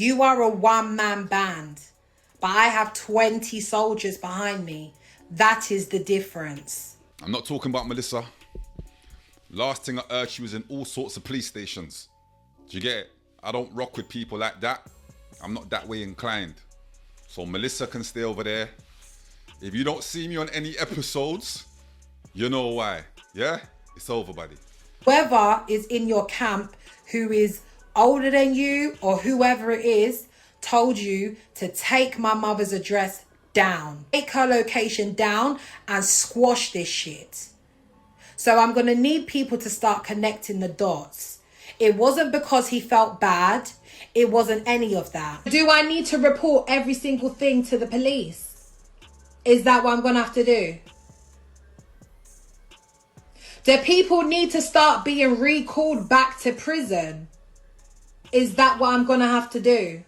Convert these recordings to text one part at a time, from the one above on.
You are a one-man band, but I have 20 soldiers behind me. That is the difference. I'm not talking about Melissa. Last thing I heard, she was in all sorts of police stations. Do you get it? I don't rock with people like that. I'm not that way inclined. So Melissa can stay over there. If you don't see me on any episodes, you know why. Yeah? It's over, buddy. Whoever is in your camp who is older than you or whoever it is told you to take my mother's address down. Take her location down and squash this shit. So I'm going to need people to start connecting the dots. It wasn't because he felt bad. It wasn't any of that. Do I need to report every single thing to the police? Is that what I'm going to have to do? Do people need to start being recalled back to prison? Is that what I'm going to have to do?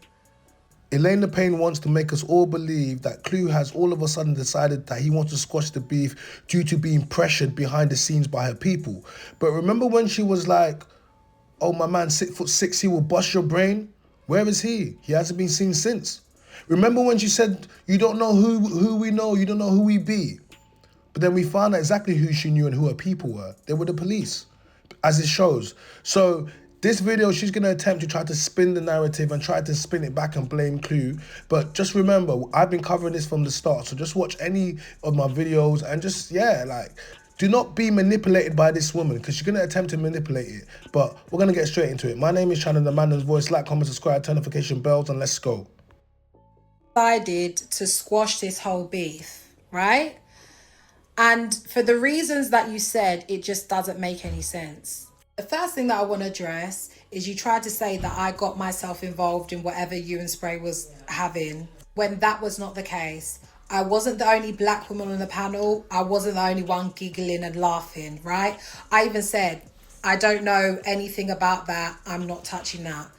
Elaine The Pain wants to make us all believe that Clue has all of a sudden decided that he wants to squash the beef due to being pressured behind the scenes by her people. But remember when she was like, oh, my man, 6'6", he will bust your brain? Where is he? He hasn't been seen since. Remember when she said, you don't know who we know, you don't know who we be? But then we found out exactly who she knew and who her people were. They were the police, as it shows. So this video, she's going to attempt to try to spin the narrative and try to spin it back and blame Clue. But just remember, I've been covering this from the start. So just watch any of my videos and just, yeah, like, do not be manipulated by this woman because she's going to attempt to manipulate it. But we're going to get straight into it. My name is Shannon, the Man's Voice. Like, comment, subscribe, turn notification bells, and let's go. Decided to squash this whole beef, right? And for the reasons that you said, it just doesn't make any sense. The first thing that I want to address is you tried to say that I got myself involved in whatever you and Spray was having, when that was not the case. I wasn't the only black woman on the panel. I wasn't the only one giggling and laughing, right? I even said, I don't know anything about that. I'm not touching that.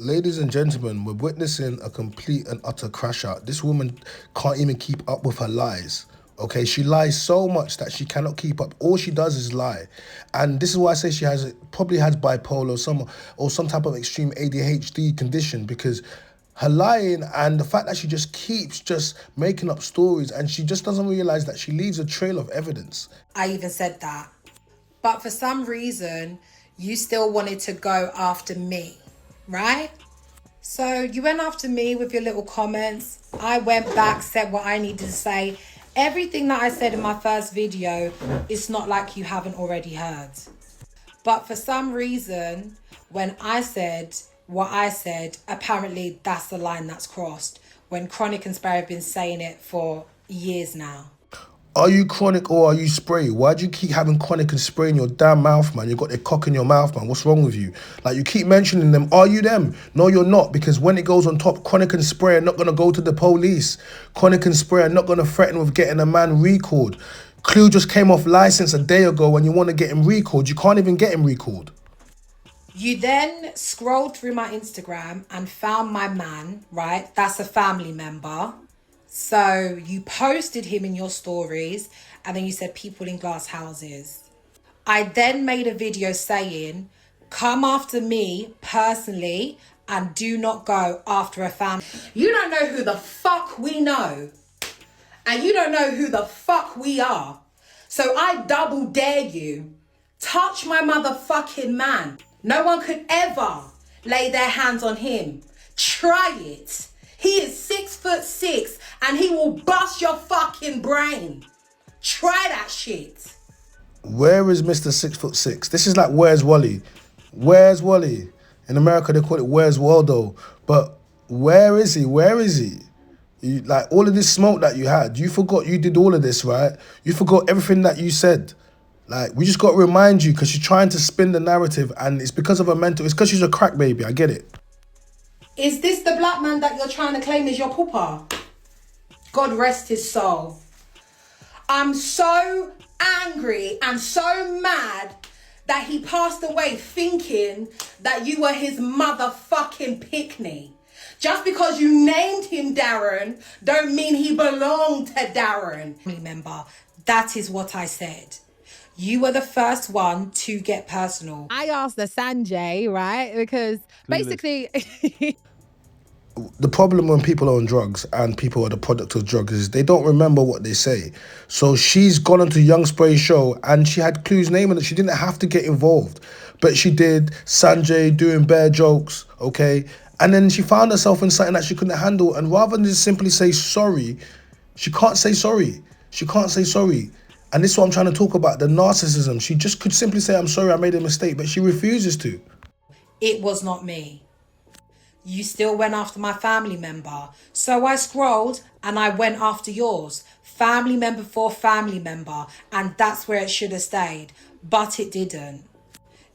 Ladies and gentlemen, we're witnessing a complete and utter crash out. This woman can't even keep up with her lies. Okay, she lies so much that she cannot keep up. All she does is lie. And this is why I say she probably has bipolar or some type of extreme ADHD condition, because her lying and the fact that she just keeps just making up stories and she just doesn't realize that she leaves a trail of evidence. I even said that. But for some reason, you still wanted to go after me, right? So you went after me with your little comments. I went back, said what I needed to say. Everything that I said in my first video, it's not like you haven't already heard. But for some reason, when I said what I said, apparently that's the line that's crossed. When Chronic and Spray have been saying it for years now. Are you Chronic or are you Spray? Why do you keep having Chronic and Spray in your damn mouth, man? You got their cock in your mouth, man. What's wrong with you? Like, you keep mentioning them. Are you them? No, you're not, because when it goes on top, Chronic and Spray are not going to go to the police. Chronic and Spray are not going to threaten with getting a man recalled. Clue just came off license a day ago and you want to get him recalled. You can't even get him recalled. You then scrolled through my Instagram and found my man, right? That's a family member. So you posted him in your stories and then you said people in glass houses. I then made a video saying, come after me personally and do not go after a family. You don't know who the fuck we know. And you don't know who the fuck we are. So I double dare you. Touch my motherfucking man. No one could ever lay their hands on him. Try it. He is 6'6" and he will bust your fucking brain. Try that shit. Where is Mr. 6'6"? This is like Where's Wally? Where's Wally? In America they call it Where's Waldo. But where is he? Where is he? Like, all of this smoke that you had, you forgot you did all of this, right? You forgot everything that you said. Like, we just got to remind you because she's trying to spin the narrative and it's because of her mental. It's because she's a crack baby. I get it. Is this the black man that you're trying to claim as your papa? God rest his soul. I'm so angry and so mad that he passed away thinking that you were his motherfucking pickney. Just because you named him Darren don't mean he belonged to Darren. Remember, that is what I said. You were the first one to get personal. I asked the Sanjay, right? Because basically... the problem when people are on drugs and people are the product of drugs is they don't remember what they say. So she's gone onto Young Spray's show and she had Clue's name in it. She didn't have to get involved, but she did. Sanjay doing bare jokes, okay? And then she found herself in something that she couldn't handle. And rather than just simply say sorry, she can't say sorry. She can't say sorry. And this is what I'm trying to talk about, the narcissism. She just could simply say, I'm sorry, I made a mistake, but she refuses to. It was not me. You still went after my family member. So I scrolled and I went after yours. Family member for family member. And that's where it should have stayed. But it didn't.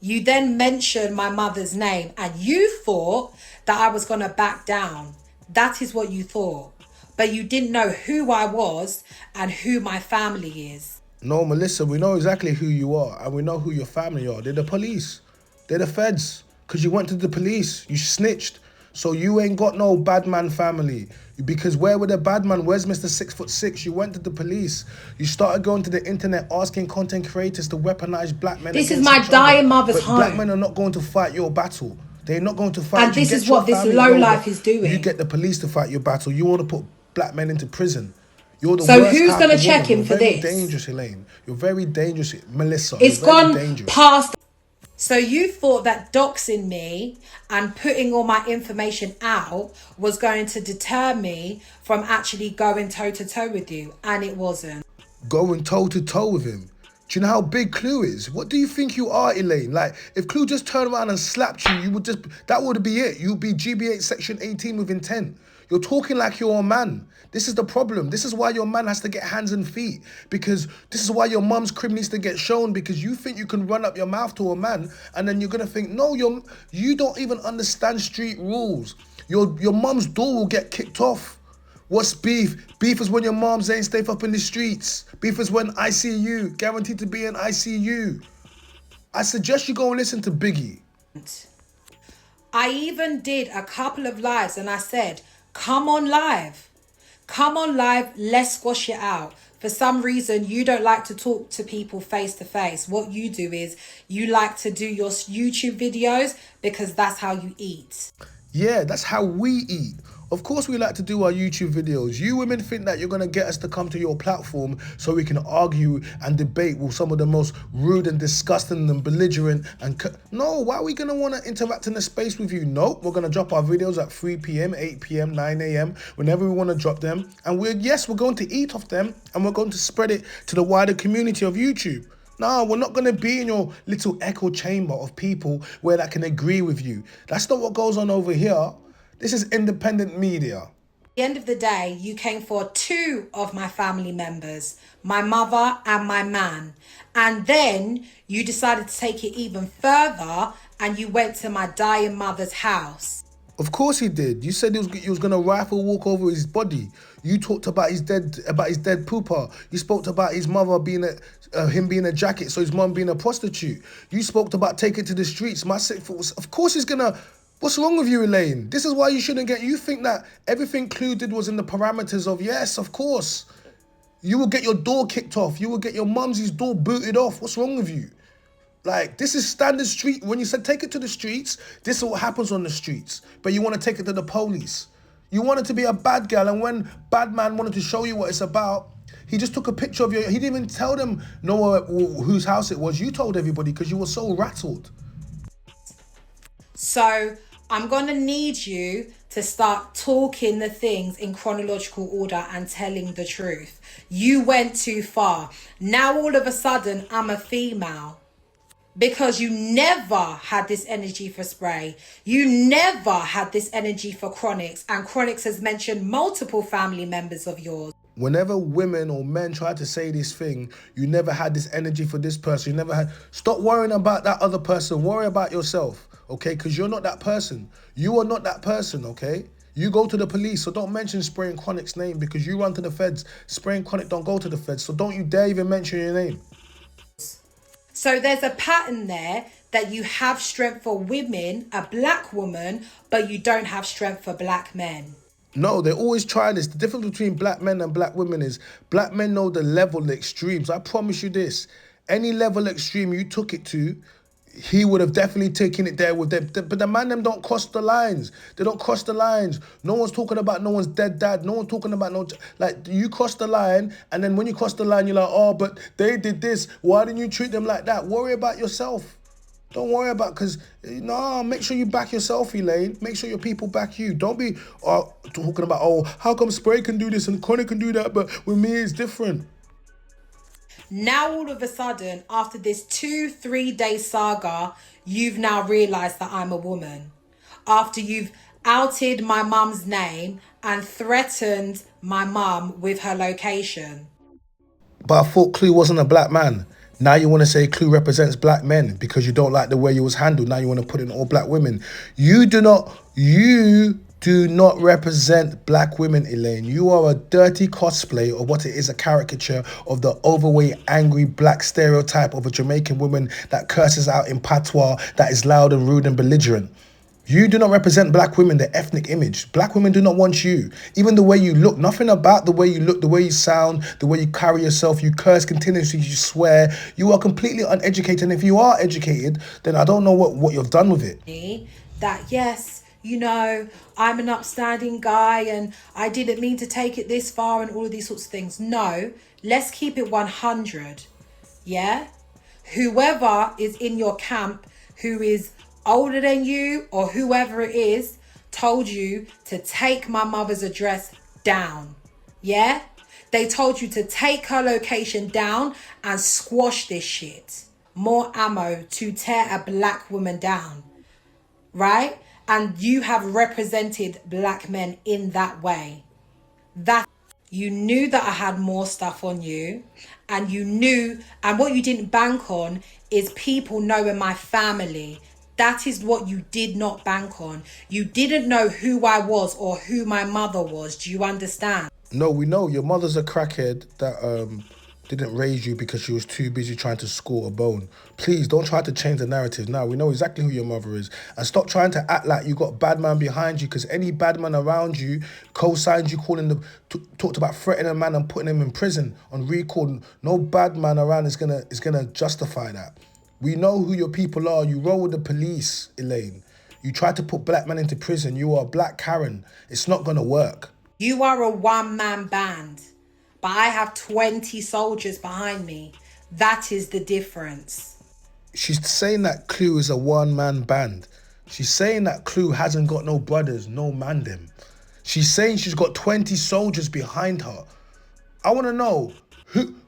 You then mentioned my mother's name and you thought that I was going to back down. That is what you thought. But you didn't know who I was and who my family is. No, Melissa, we know exactly who you are and we know who your family are. They're the police. They're the feds. Because you went to the police. You snitched. So you ain't got no bad man family. Because where were the bad man? Where's Mr. 6'6"? You went to the police. You started going to the internet asking content creators to weaponize black men. This is my dying mother's home. Black men are not going to fight your battle. They're not going to fight. And this is what this low life is doing. You get the police to fight your battle. You want to put black men into prison. You're the so worst who's type going to of check woman. him for You're very this? dangerous, Elaine. You're very dangerous, Melissa. It's You're very gone dangerous. past. So you thought that doxing me and putting all my information out was going to deter me from actually going toe to toe with you, and it wasn't. Going toe to toe with him. Do you know how big Clue is? What do you think you are, Elaine? Like, if Clue just turned around and slapped you, you would just, that would be it. You'd be GB8 Section 18 with intent. You're talking like you're a man. This is the problem. This is why your man has to get hands and feet. Because this is why your mum's crib needs to get shown. Because you think you can run up your mouth to a man and then you're going to think, no, you don't even understand street rules. Your mum's door will get kicked off. What's beef? Beef is when your moms ain't safe up in the streets. Beef is when ICU, guaranteed to be in ICU. I suggest you go and listen to Biggie. I even did a couple of lives and I said, come on live. Come on live, let's squash it out. For some reason, you don't like to talk to people face to face. What you do is you like to do your YouTube videos because that's how you eat. Yeah, that's how we eat. Of course we like to do our YouTube videos. You women think that you're going to get us to come to your platform so we can argue and debate with some of the most rude and disgusting and belligerent and... No, why are we going to want to interact in a space with you? Nope, we're going to drop our videos at 3 p.m, 8 p.m, 9 a.m, whenever we want to drop them. And we're going to eat off them and we're going to spread it to the wider community of YouTube. No, we're not going to be in your little echo chamber of people where that can agree with you. That's not what goes on over here. This is independent media. At the end of the day, you came for two of my family members, my mother and my man. And then you decided to take it even further and you went to my dying mother's house. Of course he did. You said he was going to rifle walk over his body. You talked about his dead pooper. You spoke about his mother being him being a jacket, so his mom being a prostitute. You spoke about taking to the streets. Of course he's going to... What's wrong with you, Elaine? This is why you shouldn't get... You think that everything Clue did was in the parameters of, yes, of course. You will get your door kicked off. You will get your mumsy's door booted off. What's wrong with you? Like, this is standard street. When you said take it to the streets, this is what happens on the streets. But you want to take it to the police. You wanted to be a bad girl, and when bad man wanted to show you what it's about, he just took a picture of you. He didn't even tell them whose house it was. You told everybody because you were so rattled. So I'm going to need you to start talking the things in chronological order and telling the truth. You went too far. Now all of a sudden I'm a female. Because you never had this energy for spray. You never had this energy for Chronics. And Chronics has mentioned multiple family members of yours. Whenever women or men try to say this thing, you never had this energy for this person. You never had... Stop worrying about that other person. Worry about yourself, okay? Because you're not that person. You are not that person, okay? You go to the police, so don't mention spraying Chronic's name because you run to the feds. Spraying Chronic don't go to the feds, so don't you dare even mention your name. So there's a pattern there that you have strength for women, a black woman, but you don't have strength for black men. No, they always try this. The difference between black men and black women is black men know the level, the extremes. I promise you this. Any level extreme you took it to, he would have definitely taken it there with them. But the man them don't cross the lines. They don't cross the lines. No one's talking about no one's dead dad. No one's talking about no... Like, you cross the line, and then when you cross the line, you're like, oh, but they did this. Why didn't you treat them like that? Worry about yourself. Don't worry about... Because, no, make sure you back yourself, Elaine. Make sure your people back you. Don't be talking about, oh, how come Spray can do this and Connie can do that, but with me it's different. Now, all of a sudden, after this 2-3 day saga, you've now realised that I'm a woman. After you've outed my mum's name and threatened my mum with her location. But I thought Clue wasn't a black man. Now you want to say Clue represents black men because you don't like the way you was handled. Now you want to put in all black women. You do not represent black women, Elaine. You are a dirty cosplay of what it is, a caricature of the overweight, angry black stereotype of a Jamaican woman that curses out in patois, that is loud and rude and belligerent. You do not represent black women, the ethnic image. Black women do not want you. Even the way you look, nothing about the way you look, the way you sound, the way you carry yourself, you curse continuously, you swear. You are completely uneducated. And if you are educated, then I don't know what you've done with it. That, yes, you know, I'm an upstanding guy and I didn't mean to take it this far and all of these sorts of things. No, let's keep it 100. Yeah? Whoever is in your camp who is older than you or whoever it is told you to take my mother's address down. Yeah? They told you to take her location down and squash this shit. More ammo to tear a black woman down. Right? And you have represented black men in that way. That you knew that I had more stuff on you, and you knew, and what you didn't bank on is people knowing my family. That is what you did not bank on. You didn't know who I was or who my mother was. Do you understand? No, we know your mother's a crackhead that didn't raise you because she was too busy trying to score a bone. Please don't try to change the narrative now. We know exactly who your mother is. And stop trying to act like you got bad man behind you, because any bad man around you co-signed you, talked about threatening a man and putting him in prison on recall. No bad man around is gonna justify that. We know who your people are. You roll with the police, Elaine. You try to put black men into prison. You are black Karen. It's not gonna work. You are a one-man band, but I have 20 soldiers behind me. That is the difference. She's saying that Clue is a one-man band. She's saying that Clue hasn't got no brothers, no man them. She's saying she's got 20 soldiers behind her. I want to know,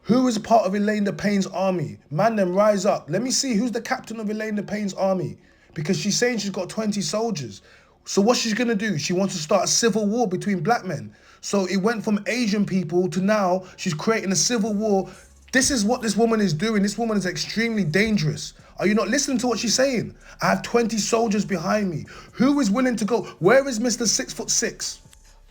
who is part of Elaine The Pain's army? Man them, rise up. Let me see who's the captain of Elaine The Pain's army. Because she's saying she's got 20 soldiers. So what she's going to do, she wants to start a civil war between black men. So it went from Asian people to now she's creating a civil war. This is what this woman is doing. This woman is extremely dangerous. Are you not listening to what she's saying? I have 20 soldiers behind me. Who is willing to go? Where is Mr. 6'6"?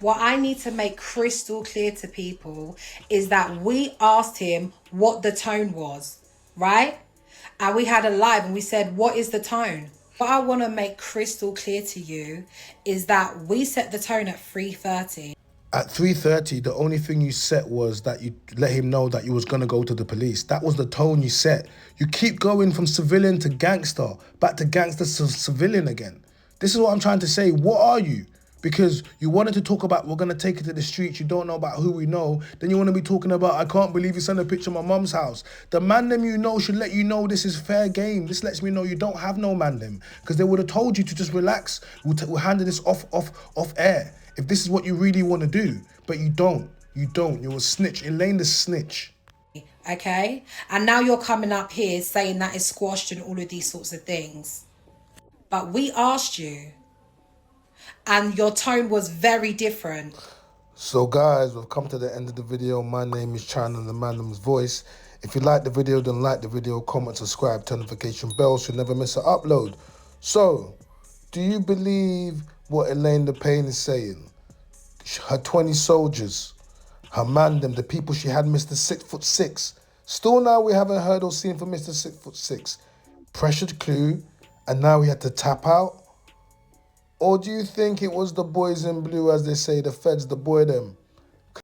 What I need to make crystal clear to people is that we asked him what the tone was, right? And we had a live and we said, what is the tone? What I want to make crystal clear to you is that we set the tone at 3:30. At 3:30, the only thing you set was that you let him know that you was going to go to the police. That was the tone you set. You keep going from civilian to gangster, back to gangster to civilian again. This is what I'm trying to say. What are you? Because you wanted to talk about, we're going to take it to the streets, you don't know about who we know. Then you want to be talking about, I can't believe you sent a picture of my mum's house. The man them you know should let you know this is fair game. This lets me know you don't have no man them. Because they would have told you to just relax. We'll handle this off air. If this is what you really want to do. But you don't. You don't. You're a snitch. Elaine the snitch. Okay? And now you're coming up here saying that it's squashed and all of these sorts of things. But we asked you. And your tone was very different. So guys, we've come to the end of the video. My name is China, the Mandom's voice. If you like the video, then like the video, comment, subscribe, turn notification bell so you never miss an upload. So, do you believe what Elaine The Pain is saying? Her 20 soldiers, her mandem, the people she had, Mr. 6'6". Still now we haven't heard or seen from Mr. 6'6". Pressured Clue, and now we had to tap out? Or do you think it was the boys in blue, as they say, the feds, the boy them?